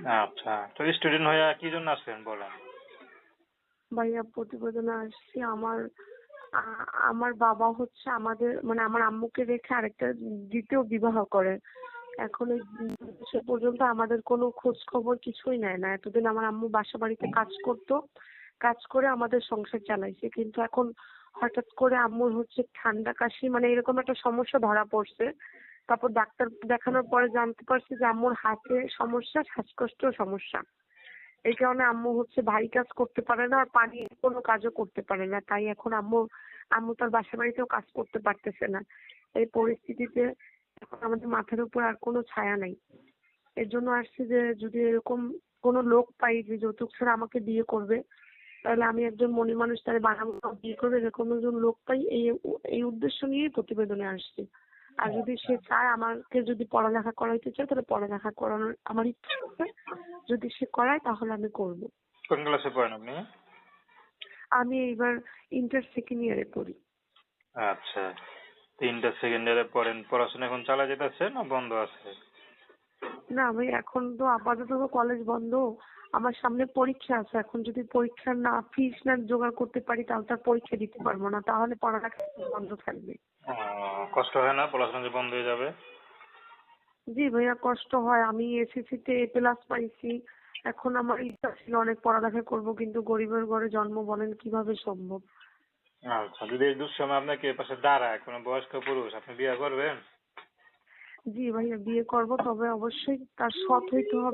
আচ্ছা, তো স্টুডেন্ট হয়ে কি জন্য আসছেন বলেন? ভাইয়া প্রতিবেদনে আসছি আমার বাবা হচ্ছে আমাদের মানে আমার আম্মুকে রেখে আরেকটা দ্বিতীয় বিবাহ করে। এখন এই সে পর্যন্ত আমাদের কোনো খোঁজ খবর কিছুই নেয় না। এতদিন আমার আম্মু বাসা বাড়িতে কাজ করতো, কাজ করে আমাদের সংসার চালাইছে। কিন্তু এখন হঠাৎ করে আম্মুর হচ্ছে ঠান্ডা কাশি মানে এরকম একটা সমস্যা ধরা পড়ছে। তারপর ডাক্তার দেখানোর পরে জানতে পারছি যে আম্মুর হার্টে সমস্যা, শ্বাসকষ্টেও সমস্যা। এই কারণে আম্মু হচ্ছে ভারী কাজ করতে পারে না আর পানির কোনো কাজও করতে পারে না। তাই এখন আম্মু তার বাসা বাড়িতেও কাজ করতে পারতেছে না। এই পরিস্থিতিতে এখন আমাদের মাথার উপর আর কোনো ছায়া নাই। এর জন্য আসছি যে যদি এরকম কোনো লোক পাই যে যৌতুক ছাড়া আমাকে বিয়ে করবে, তাহলে আমি একজন মনি মানুষ তারে বানাবো, বিয়ে করবে, এরকম একজন লোক পাই এই উদ্দেশ্য নিয়েই প্রতিবেদনে আসছি। আর যদি সে চায় আমাকে যদি পড়ালেখা করাইতে চায় তাহলে পড়ালেখা করানোর আমার ইচ্ছা আছে। যদি সে করায় তাহলে আমি করব। কোন ক্লাসে পড়েন আপনি? আমি এইবার ইন্টার সেকেন্ড ইয়ারে পড়ি। আচ্ছা, তিনটা সেকেন্ড ইয়ারে পড়েন, পড়াশোনা এখন চালা যেতেছে না বন্ধ আছে? না ভাই এখন তো আপাতত কলেজ বন্ধ। আমার সামনে পরীক্ষা আছে। এখন যদি পরীক্ষার ফিস না জোগাড় করতে পারি তাহলে তার পরীক্ষা দিতে পারবো না। তাহলে পড়ালেখা বন্ধ থাকবে। কষ্ট হয় না পড়াশোনা যে বন্ধ হয়ে যাবে? জি ভাইয়া কষ্ট হয়। আমি এসএসসি তে A+ পাইছি। এখন আমার ইচ্ছা ছিল অনেক পড়ালেখা করব, কিন্তু গরিবের ঘরে জন্ম, বলেন কিভাবে সম্ভব? আচ্ছা, যদি এই দুঃসময় আপনাকে পাশে দাঁড়ায় কোনো বয়স্ক পুরুষ, আপনি বিয়ে করবেন? জি ভাইয়া বিয়ে করব, তবে অবশ্যই তার সৎ হইতে হবে।